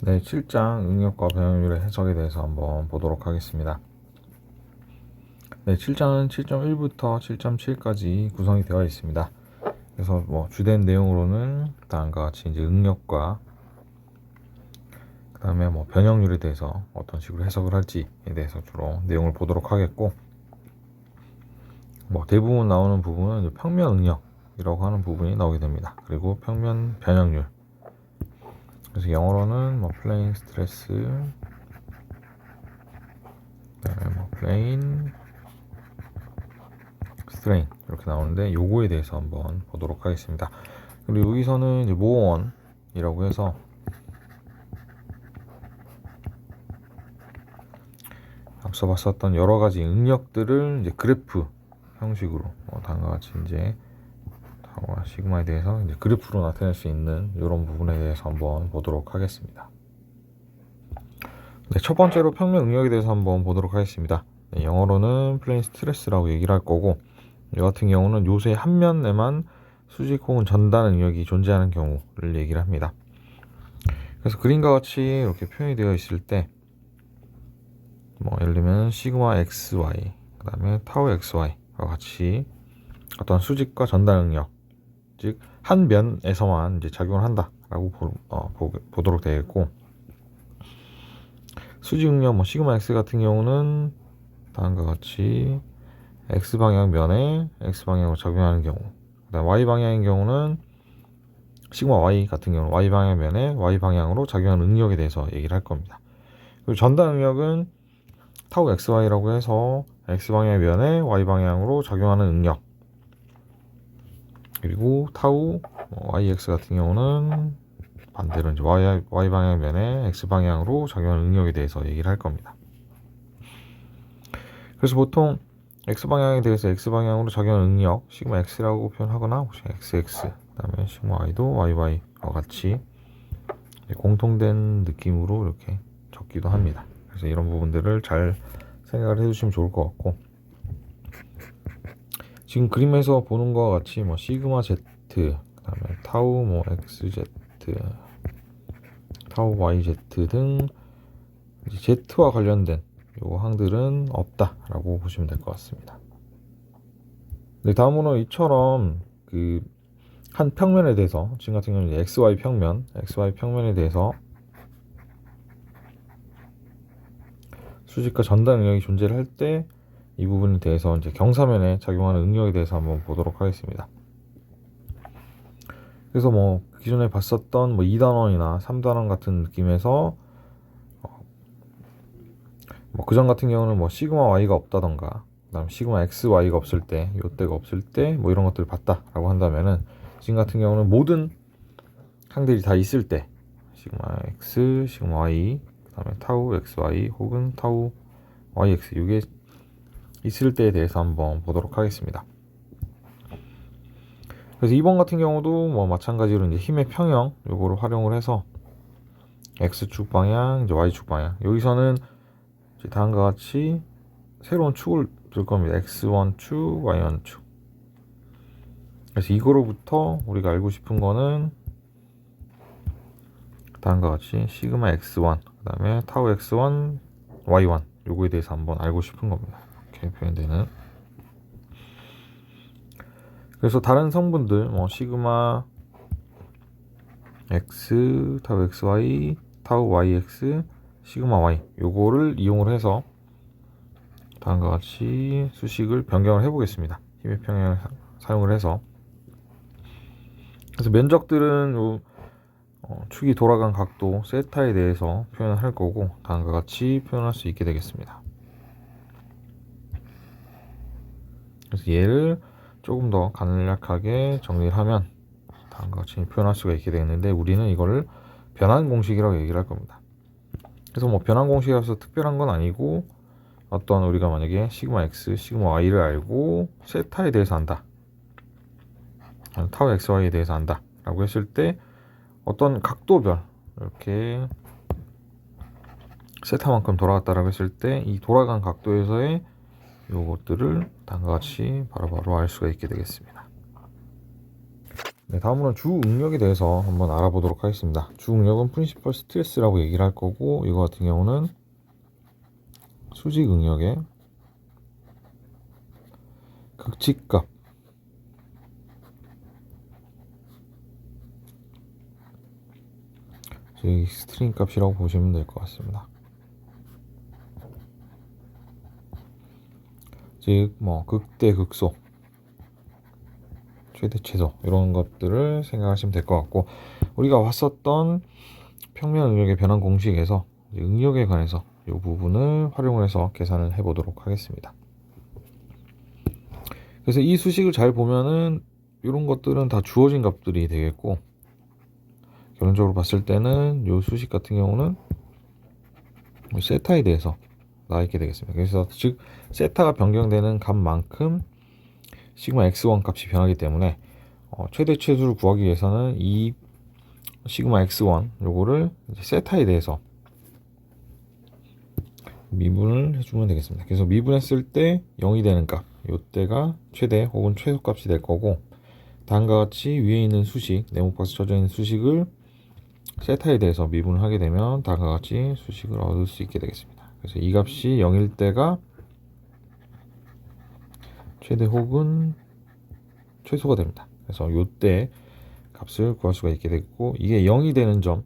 네, 7장 응력과 변형률의 해석에 대해서 한번 보도록 하겠습니다. 네, 7장은 7.1부터 7.7까지 구성이 되어 있습니다. 그래서 주된 내용으로는 다음과 같이 이제 응력과 그 다음에 변형률에 대해서 어떤 식으로 해석을 할지에 대해서 주로 내용을 보도록 하겠고, 대부분 나오는 부분은 이제 평면 응력이라고 하는 부분이 나오게 됩니다. 그리고 평면 변형률. 그래서 영어로는 플레인 스트레스, 그다음에 플레인 스트레인 이렇게 나오는데, 요거에 대해서 한번 보도록 하겠습니다. 그리고 여기서는 이제 모원이라고 해서 앞서 봤었던 여러 가지 응력들을 이제 그래프 형식으로 다음과 같이 이제 타워와 시그마에 대해서 이제 그래프로 나타낼 수 있는 이런 부분에 대해서 한번 보도록 하겠습니다. 네, 첫 번째로 평면 응력에 대해서 한번 보도록 하겠습니다. 네, 영어로는 플레인 스트레스라고 얘기를 할 거고, 이 같은 경우는 요새 한 면에만 수직 혹은 전단 응력이 존재하는 경우를 얘기를 합니다. 그래서 그림과 같이 이렇게 표현이 되어 있을 때 예를 들면 시그마 XY, 그 다음에 타우 XY와 같이 어떤 수직과 전단 응력, 즉 한 면에서만 이제 작용을 한다라고 보도록 되어 있고, 수직 응력 시그마 X 같은 경우는 다음과 같이 X 방향 면에 X 방향으로 작용하는 경우, 그다음 Y 방향인 경우는 시그마 Y 같은 경우는 Y 방향 면에 Y 방향으로 작용하는 응력에 대해서 얘기를 할 겁니다. 그리고 전단 응력은 타우 XY라고 해서 X 방향 면에 Y 방향으로 작용하는 응력, 그리고 타우 YX 같은 경우는 반대로 이제 Y 방향 면에 X 방향으로 작용하는 응력에 대해서 얘기를 할 겁니다. 그래서 보통 X 방향에 대해서 X 방향으로 작용하는 응력 시그마 X라고 표현하거나, 혹시 XX, 그다음에 시그마 Y도 YY와 같이 공통된 느낌으로 이렇게 적기도 합니다. 그래서 이런 부분들을 잘 생각을 해주시면 좋을 것 같고, 지금 그림에서 보는 것과 같이 시그마 Z, 그다음에 타우 XZ, 타우 YZ 등 Z와 관련된 요 항들은 없다라고 보시면 될 것 같습니다. 네, 다음으로 이처럼 한 평면에 대해서, 지금 같은 경우는 XY 평면에 대해서 수직과 전단 응력이 존재를 할 때 이 부분에 대해서 이제 경사면에 작용하는 응력에 대해서 한번 보도록 하겠습니다. 그래서 기존에 봤었던 2단원이나 3단원 같은 느낌에서 그전 같은 경우는 시그마 Y가 없다던가, 그다음 시그마 XY가 없을 때, 요때가 없을 때 이런 것들을 봤다라고 한다면은, 지금 같은 경우는 모든 항들이 다 있을 때 시그마 X, 시그마 Y, 그다음에 타우 XY 혹은 타우 YX 이게 있을 때에 대해서 한번 보도록 하겠습니다. 그래서 2번 같은 경우도 마찬가지로 이제 힘의 평형 요거를 활용을 해서 X축 방향, 이제 Y축 방향, 여기서는 이제 다음과 같이 새로운 축을 둘 겁니다. X1축, Y1축. 그래서 이거로부터 우리가 알고 싶은 거는 다음과 같이 시그마 X1, 그 다음에 타우 X1, Y1 요거에 대해서 한번 알고 싶은 겁니다. 이렇게 표현되는. 그래서 다른 성분들 시그마 X, 타우 XY, 타우 YX, 시그마 Y 요거를 이용을 해서 다음과 같이 수식을 변경을 해보겠습니다. 힘의 평형을 사용을 해서. 그래서 면적들은 축이 돌아간 각도 세타에 대해서 표현을 할 거고, 다음과 같이 표현할 수 있게 되겠습니다. 그래서 얘를 조금 더 간략하게 정리를 하면 다음과 같이 표현할 수가 있게 되겠는데, 우리는 이거를 변환 공식이라고 얘기를 할 겁니다. 그래서 변환 공식이라서 특별한 건 아니고, 어떤 우리가 만약에 시그마 X, 시그마 Y를 알고 세타에 대해서 안다, 타우 XY에 대해서 안다 라고 했을 때 어떤 각도별 이렇게 세타만큼 돌아갔다라고 했을 때 이 돌아간 각도에서의 요것들을 다음과 같이 바로바로 알 수가 있게 되겠습니다. 네, 다음으로는 주응력에 대해서 한번 알아보도록 하겠습니다. 주응력은 프린시펄 스트레스라고 얘기를 할 거고, 이거 같은 경우는 수직응력의 극치값, 즉 스트링 값이라고 보시면 될 것 같습니다. 즉 뭐 극대 극소, 최대 최소 이런 것들을 생각하시면 될 것 같고, 우리가 왔었던 평면 응력의 변환 공식에서 응력에 관해서 이 부분을 활용을 해서 계산을 해 보도록 하겠습니다. 그래서 이 수식을 잘 보면은 이런 것들은 다 주어진 값들이 되겠고, 결론적으로 봤을 때는 이 수식 같은 경우는 세타에 대해서 나와 있게 되겠습니다. 그래서 즉 세타가 변경되는 값만큼 시그마 x1 값이 변하기 때문에 최대 최소를 구하기 위해서는 이 시그마 x1 요거를 세타에 대해서 미분을 해주면 되겠습니다. 그래서 미분했을 때 0이 되는 값, 요때가 최대 혹은 최소 값이 될 거고, 다음과 같이 위에 있는 수식, 네모박스 쳐져 있는 수식을 세타에 대해서 미분을 하게 되면 다음과 같이 수식을 얻을 수 있게 되겠습니다. 그래서 이 값이 0일 때가 최대 혹은 최소가 됩니다. 그래서 요때 값을 구할 수가 있게 되고, 이게 0이 되는 점,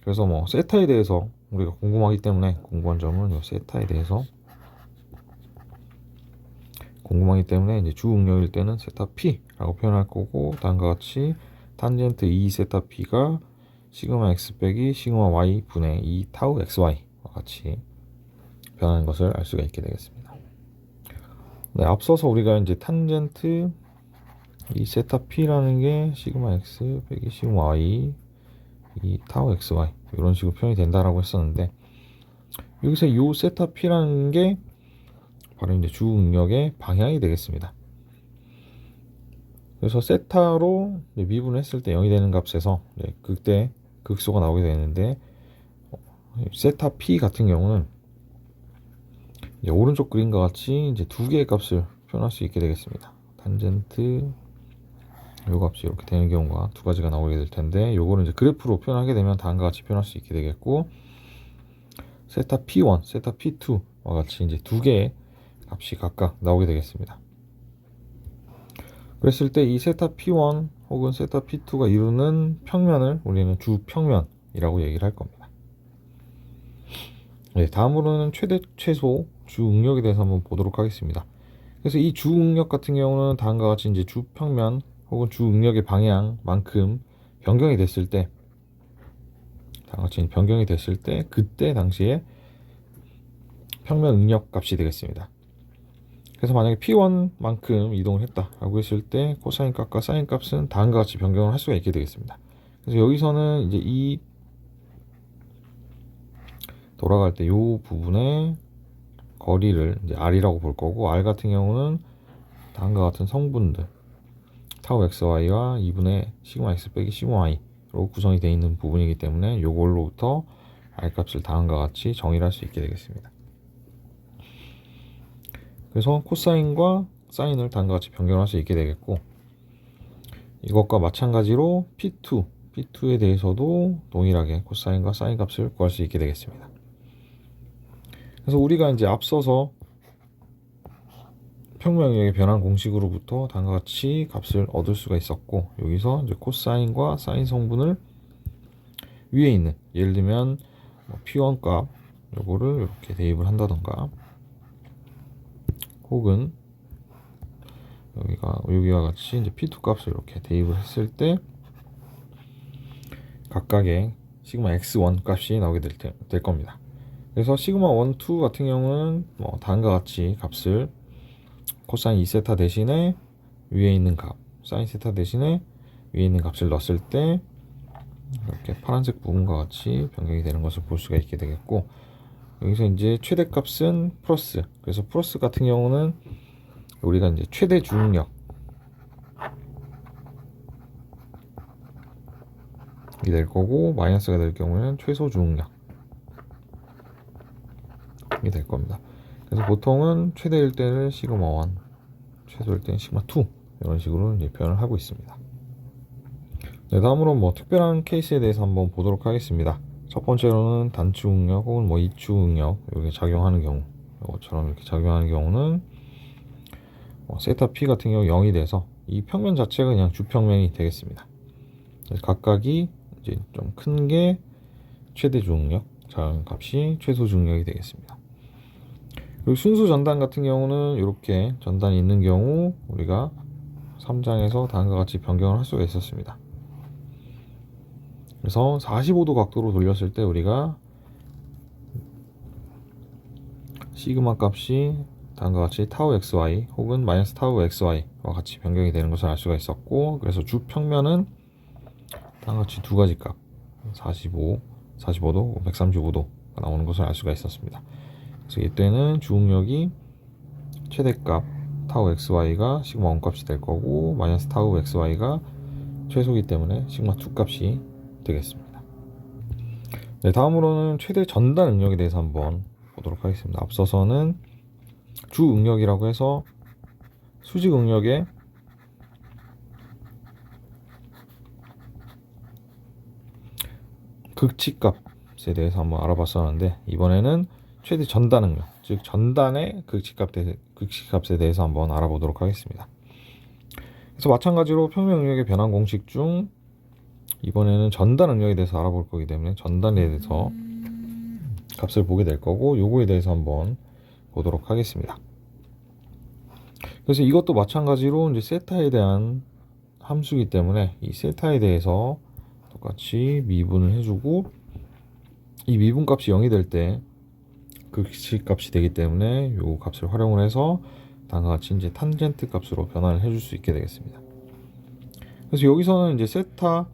그래서 뭐 세타에 대해서 우리가 궁금하기 때문에 궁금한 점은 요 세타에 대해서 궁금하기 때문에 이제 주응력일 때는 세타 p라고 표현할 거고, 다음과 같이 탄젠트 2 세타 p가 시그마 x 빼기 시그마 y 분의 2 타우 xy와 같이 변하는 것을 알 수가 있게 되겠습니다. 네, 앞서서 우리가 이제 탄젠트 이 세타 p라는 게 시그마 x 빼기 시그마 y 이 타우 xy 이런 식으로 표현이 된다라고 했었는데, 여기서 이 세타 p라는 게 바로 이제 주응력의 방향이 되겠습니다. 그래서 세타로 미분했을 때 0이 되는 값에서 극대 극소가 나오게 되는데, 세타 p 같은 경우는 이제 오른쪽 그림과 같이 이제 두 개의 값을 표현할 수 있게 되겠습니다. 탄젠트 요 값이 이렇게 되는 경우가 두 가지가 나오게 될 텐데, 요거를 이제 그래프로 표현하게 되면 다음과 같이 표현할 수 있게 되겠고, 세타 p1, 세타 p2와 같이 이제 두 개의 값이 각각 나오게 되겠습니다. 그랬을 때 이 세타 p1 혹은 세타 p2가 이루는 평면을 우리는 주평면이라고 얘기를 할 겁니다. 네, 다음으로는 최대 최소 주응력에 대해서 한번 보도록 하겠습니다. 그래서 이 주응력 같은 경우는 다음과 같이 이제 주평면 혹은 주응력의 방향만큼 변경이 됐을 때, 다음과 같이 변경이 됐을 때 그때 당시에 평면 응력 값이 되겠습니다. 그래서 만약에 P1만큼 이동을 했다라고 했을 때 코사인 값과 사인 값은 다음과 같이 변경을 할 수가 있게 되겠습니다. 그래서 여기서는 이제 이 돌아갈 때 이 부분의 거리를 이제 R이라고 볼 거고, R 같은 경우는 다음과 같은 성분들 타우 xy와 2분의 시그마 x 빼기 시그마 y로 구성이 되어 있는 부분이기 때문에 이걸로부터 R 값을 다음과 같이 정의를 할 수 있게 되겠습니다. 그래서 코사인과 사인을 다음과 같이 변경할 수 있게 되겠고, 이것과 마찬가지로 P2에 대해서도 동일하게 코사인과 사인 값을 구할 수 있게 되겠습니다. 그래서 우리가 이제 앞서서 평면의 변환 공식으로부터 다음과 같이 값을 얻을 수가 있었고, 여기서 이제 코사인과 사인 성분을 위에 있는, 예를 들면 P1 값 요거를 이렇게 대입을 한다던가, 혹은 여기와 같이 이제 P2 값을 이렇게 대입을 했을 때 각각의 시그마 x1 값이 나오게 될 겁니다. 그래서 시그마 1, 2 같은 경우는 뭐 다음과 같이 값을 코사인 2세타 대신에 위에 있는 값, 사인 세타 대신에 위에 있는 값을 넣었을 때 이렇게 파란색 부분과 같이 변경이 되는 것을 볼 수가 있게 되겠고, 여기서 이제 최대값은 플러스, 그래서 플러스 같은 경우는 우리가 이제 최대 주응력이 될 거고, 마이너스가 될 경우에는 최소 주응력이 될 겁니다. 그래서 보통은 최대일 때를 시그마 1, 최소일 때는 시그마 2 이런 식으로 이제 표현을 하고 있습니다. 네, 다음으로 뭐 특별한 케이스에 대해서 한번 보도록 하겠습니다. 첫 번째로는 단추 응력 혹은 뭐 이추 응력 이렇게 작용하는 경우, 이것처럼 이렇게 작용하는 경우는 세타 P 같은 경우 0이 돼서 이 평면 자체가 그냥 주평면이 되겠습니다. 그래서 각각이 이제 좀 큰 게 최대 주응력, 작은 값이 최소 주응력이 되겠습니다. 그리고 순수 전단 같은 경우는 이렇게 전단이 있는 경우 우리가 3장에서 다음과 같이 변경을 할 수가 있었습니다. 그래서 45도 각도로 돌렸을 때 우리가 시그마 값이 다음과 같이 타우 xy 혹은 마이너스 타우 xy와 같이 변경이 되는 것을 알 수가 있었고, 그래서 주평면은 다음과 같이 두 가지 값 45, 45도, 135도가 나오는 것을 알 수가 있었습니다. 그래서 이때는 주응력이 최대값 타우 xy가 시그마 1 값이 될 거고, 마이너스 타우 xy가 최소이기 때문에 시그마 2 값이 되겠습니다. 네, 다음으로는 최대 전단 응력에 대해서 한번 보도록 하겠습니다. 앞서서는 주 응력이라고 해서 수직 응력의 극치값에 대해서 한번 알아봤었는데, 이번에는 최대 전단 응력, 즉 전단의 극치값에 대해서 한번 알아보도록 하겠습니다. 그래서 마찬가지로 평면 응력의 변환 공식 중 이번에는 전단 응력에 대해서 알아볼 거기 때문에 전단에 대해서 값을 보게 될 거고, 요거에 대해서 한번 보도록 하겠습니다. 그래서 이것도 마찬가지로 이제 세타에 대한 함수이기 때문에 이 세타에 대해서 똑같이 미분을 해주고, 이 미분 값이 0이 될 때 극치 값이 되기 때문에 요 값을 활용을 해서 다음과 같이 이제 탄젠트 값으로 변환을 해줄 수 있게 되겠습니다. 그래서 여기서는 이제 세타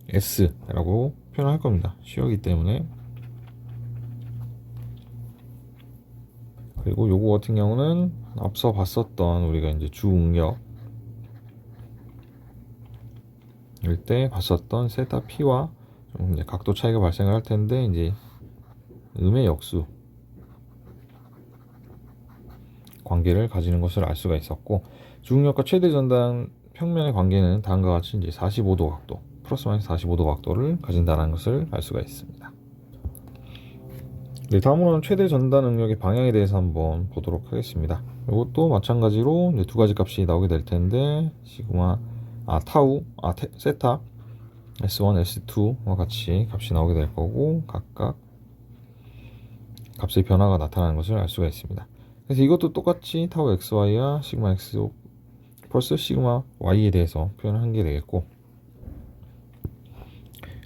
S라고 표현할 겁니다. 시어기 때문에. 그리고 요거 같은 경우는 앞서 봤었던 우리가 이제 주응력 일 때 봤었던 세타 P와 좀 이제 각도 차이가 발생을 할 텐데, 이제 음의 역수 관계를 가지는 것을 알 수가 있었고, 주응력과 최대 전단 평면의 관계는 다음과 같이 이제 45도 각도, 플러스 마이너스 45도 각도를 가진다는 것을 알 수가 있습니다. 네, 다음으로는 최대 전단 응력의 방향에 대해서 한번 보도록 하겠습니다. 이것도 마찬가지로 이제 두 가지 값이 나오게 될 텐데, 시그마 세타 S1, S2와 같이 값이 나오게 될 거고, 각각 값의 변화가 나타나는 것을 알 수가 있습니다. 그래서 이것도 똑같이 타우 xy와 시그마 x 플러스 시그마 y에 대해서 표현을 한 게 되겠고,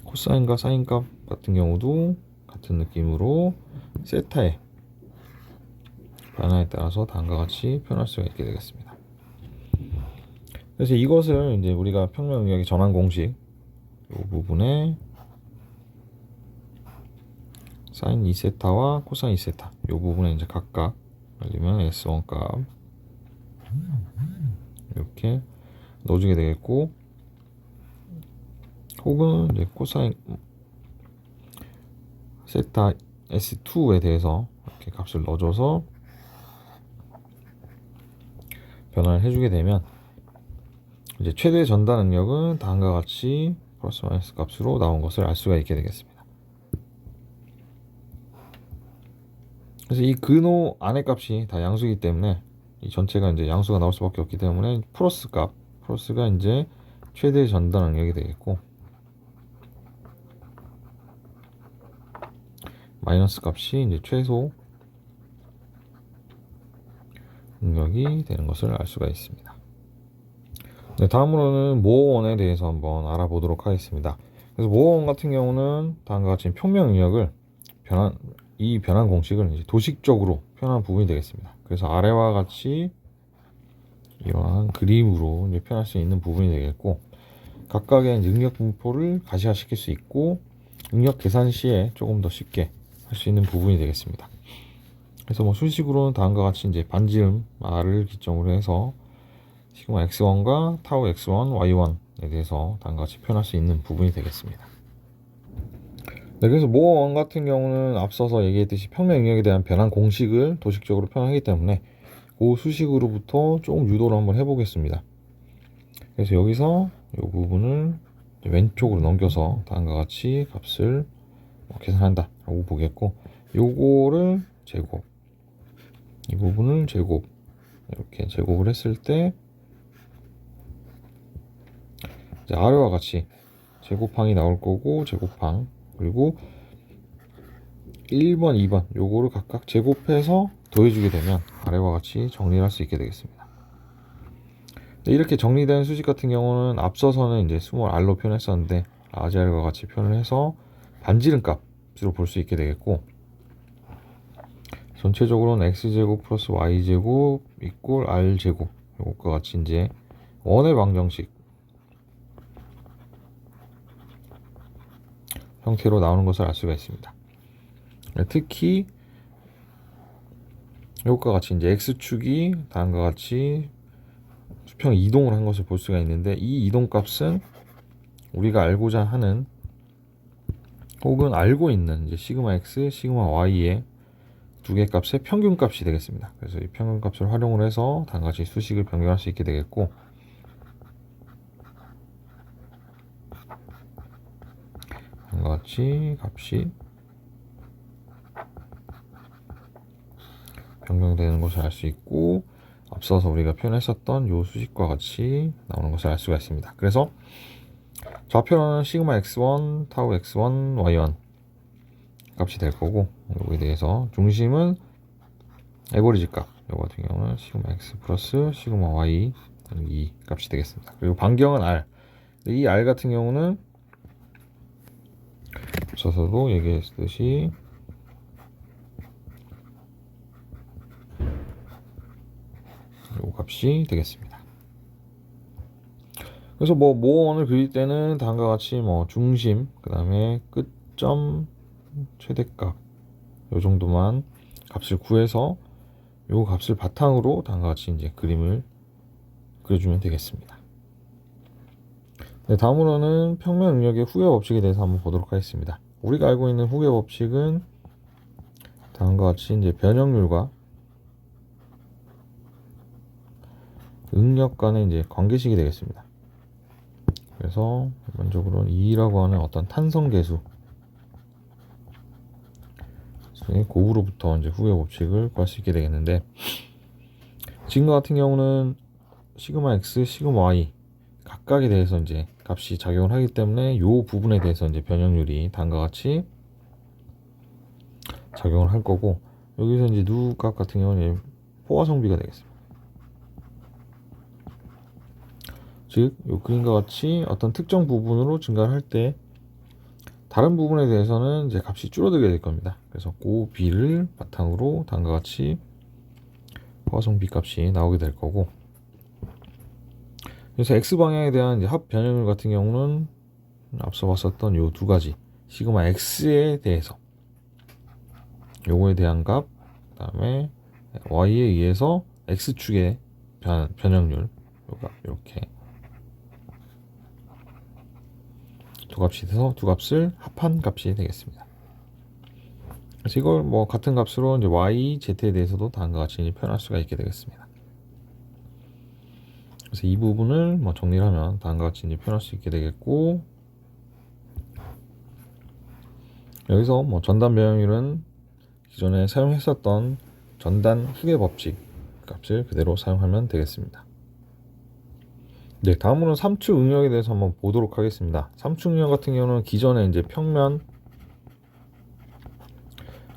코사인과 사인 값 같은 경우도 같은 느낌으로 세타의 변화에 따라서 다음과 같이 표현할 수가 있게 되겠습니다. 그래서 이것을 이제 우리가 평면 응력의 전환 공식 이 부분에 사인 2세타와 코사인 2세타 이 부분에 이제 각각 알리면 S1 값 이렇게 넣어주게 되겠고, 혹은 이제 코사인 세타 S2에 대해서 이렇게 값을 넣어줘서 변환을 해주게 되면 이제 최대 전단 응력은 다음과 같이 플러스 마이너스 값으로 나온 것을 알 수가 있게 되겠습니다. 그래서 이 근호 안의 값이 다 양수이기 때문에 이 전체가 이제 양수가 나올 수밖에 없기 때문에 플러스가 이제 최대 전단 응력이 되겠고, 마이너스 값이 이제 최소 응력이 되는 것을 알 수가 있습니다. 네, 다음으로는 모어원에 대해서 한번 알아보도록 하겠습니다. 그래서 모어원 같은 경우는 다음과 같이 평면 응력을 이 변환 공식을 이제 도식적으로 표현한 부분이 되겠습니다. 그래서 아래와 같이 이러한 그림으로 이제 표현할 수 있는 부분이 되겠고, 각각의 이제 응력 분포를 가시화시킬 수 있고, 응력 계산 시에 조금 더 쉽게 할 수 있는 부분이 되겠습니다. 그래서 뭐 수식으로는 다음과 같이 이제 반지름 R을 기점으로 해서 시그마 X1과 타우 X1, Y1에 대해서 다음과 같이 표현할 수 있는 부분이 되겠습니다. 네, 그래서 모어1 같은 경우는 앞서서 얘기했듯이 평면 응력에 대한 변환 공식을 도식적으로 표현하기 때문에 그 수식으로부터 조금 유도를 한번 해보겠습니다. 그래서 여기서 이 부분을 왼쪽으로 넘겨서 다음과 같이 값을 계산한다 라고 보겠고, 요거를 제곱, 이 부분을 제곱, 이렇게 제곱을 했을 때 이제 아래와 같이 제곱항이 나올 거고, 제곱항, 그리고 1번, 2번 요거를 각각 제곱해서 더해주게 되면 아래와 같이 정리를 할 수 있게 되겠습니다. 이렇게 정리된 수직 같은 경우는 앞서서는 이제 스몰 r로 표현했었는데 라지 r과 같이 표현을 해서 반지름 값으로 볼 수 있게 되겠고, 전체적으로는 x제곱 플러스 y제곱 이꼴 r제곱, 이것과 같이 이제 원의 방정식 형태로 나오는 것을 알 수가 있습니다. 특히 이것과 같이 이제 x축이 다음과 같이 수평 이동을 한 것을 볼 수가 있는데, 이 이동값은 우리가 알고자 하는 혹은 알고 있는 이제 시그마 x, 시그마 y의 두 개 값의 평균값이 되겠습니다. 그래서 이 평균값을 활용을 해서 다음과 같이 수식을 변경할 수 있게 되겠고, 다음과 같이 값이 변경되는 것을 알 수 있고, 앞서서 우리가 표현했었던 요 수식과 같이 나오는 것을 알 수가 있습니다. 그래서 좌표는 시그마 x1, 타우 x1, y1 값이 될 거고, 여기에 대해서 중심은 에버리지 값, 이거 같은 경우는 시그마 x 플러스 시그마 y 2 값이 되겠습니다. 그리고 반경은 r. 이 r 같은 경우는 앞서서도 얘기했듯이 이 값이 되겠습니다. 그래서 뭐 모원을 그릴 때는 다음과 같이 뭐 중심, 그 다음에 끝점, 최대값 요 정도만 값을 구해서 요 값을 바탕으로 다음과 같이 이제 그림을 그려주면 되겠습니다. 네, 다음으로는 평면 응력의 후계 법칙에 대해서 한번 보도록 하겠습니다. 우리가 알고 있는 후계 법칙은 다음과 같이 이제 변형률과 응력 간의 이제 관계식이 되겠습니다. 그래서 기본적으로는 2라고 하는 어떤 탄성계수 고우로부터 이제 후계 법칙을 구할 수 있게 되겠는데, 지금과 같은 경우는 시그마 x, 시그마 y 각각에 대해서 이제 값이 작용을 하기 때문에 이 부분에 대해서 이제 변형률이 다음과 같이 작용을 할 거고, 여기서 이제 누 값 같은 경우는 포화성비가 되겠습니다. 즉, 이 그림과 같이 어떤 특정 부분으로 증가를 할 때 다른 부분에 대해서는 이제 값이 줄어들게 될 겁니다. 그래서 그 b를 바탕으로 다음과 같이 포화성비 값이 나오게 될 거고, 그래서 x 방향에 대한 이제 합 변형률 같은 경우는 앞서 봤었던 요 두 가지 시그마 x에 대해서 요거에 대한 값, 그 다음에 y에 의해서 x축의 변형률 요 값, 이렇게 두 값이 돼서 두 값을 합한 값이 되겠습니다. 그래서 이걸 뭐 같은 값으로 이제 y, z에 대해서도 다음과 같이 표현할 수가 있게 되겠습니다. 그래서 이 부분을 뭐 정리를 하면 다음과 같이 이제 표현할 수 있게 되겠고, 여기서 뭐 전단 변형률은 기존에 사용했었던 전단 후계 법칙 값을 그대로 사용하면 되겠습니다. 네, 다음으로는 삼축 응력에 대해서 한번 보도록 하겠습니다. 삼축 응력 같은 경우는 기존에 이제 평면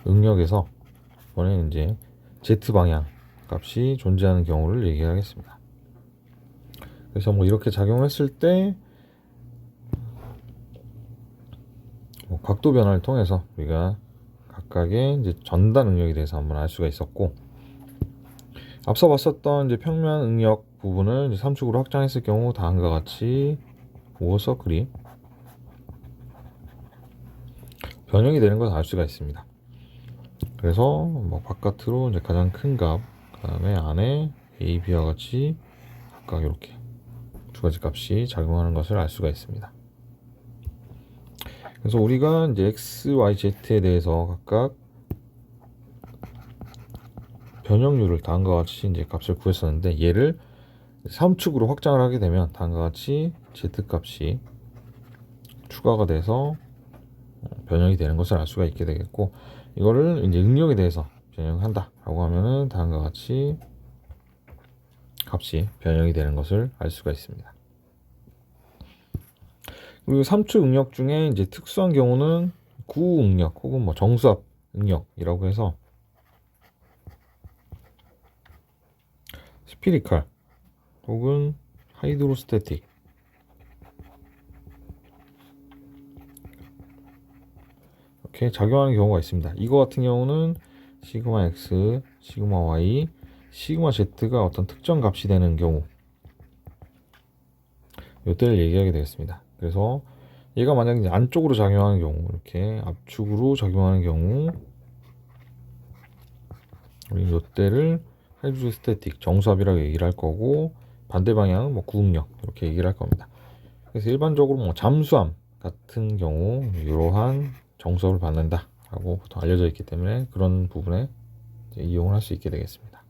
응력에서 이번에 이제 z 방향 값이 존재하는 경우를 얘기하겠습니다. 그래서 뭐 이렇게 작용했을 때 뭐 각도 변화를 통해서 우리가 각각의 이제 전단 응력에 대해서 한번 알 수가 있었고, 앞서 봤었던 이제 평면 응력 부분을 이제 3축으로 확장했을 경우 다음과 같이 오어 서클이 변형이 되는 것을 알 수가 있습니다. 그래서 뭐 바깥으로 이제 가장 큰 값, 그 다음에 안에 A, B와 같이 각각 이렇게 두 가지 값이 작용하는 것을 알 수가 있습니다. 그래서 우리가 이제 X, Y, Z에 대해서 각각 변형률을 다음과 같이 이제 값을 구했었는데, 얘를 3축으로 확장을 하게 되면 다음과 같이 Z 값이 추가가 돼서 변형이 되는 것을 알 수가 있게 되겠고, 이거를 이제 응력에 대해서 변형한다라고 하면은 다음과 같이 값이 변형이 되는 것을 알 수가 있습니다. 그리고 3축 응력 중에 이제 특수한 경우는 구응력 혹은 뭐 정수압 응력이라고 해서 스피리칼 혹은 하이드로스태틱 이렇게 작용하는 경우가 있습니다. 이거 같은 경우는 시그마 X, 시그마 Y, 시그마 Z가 어떤 특정 값이 되는 경우, 이때를 얘기하게 되겠습니다. 그래서 얘가 만약 이제 안쪽으로 작용하는 경우, 이렇게 압축으로 작용하는 경우, 우리 이때를 하이드로스태틱 정수압이라고 얘기를 할 거고, 반대 방향은 뭐 구응력 이렇게 얘기를 할 겁니다. 그래서 일반적으로 뭐 잠수함 같은 경우 이러한 정수압을 받는다라고 보통 알려져 있기 때문에 그런 부분에 이용을 할 수 있게 되겠습니다.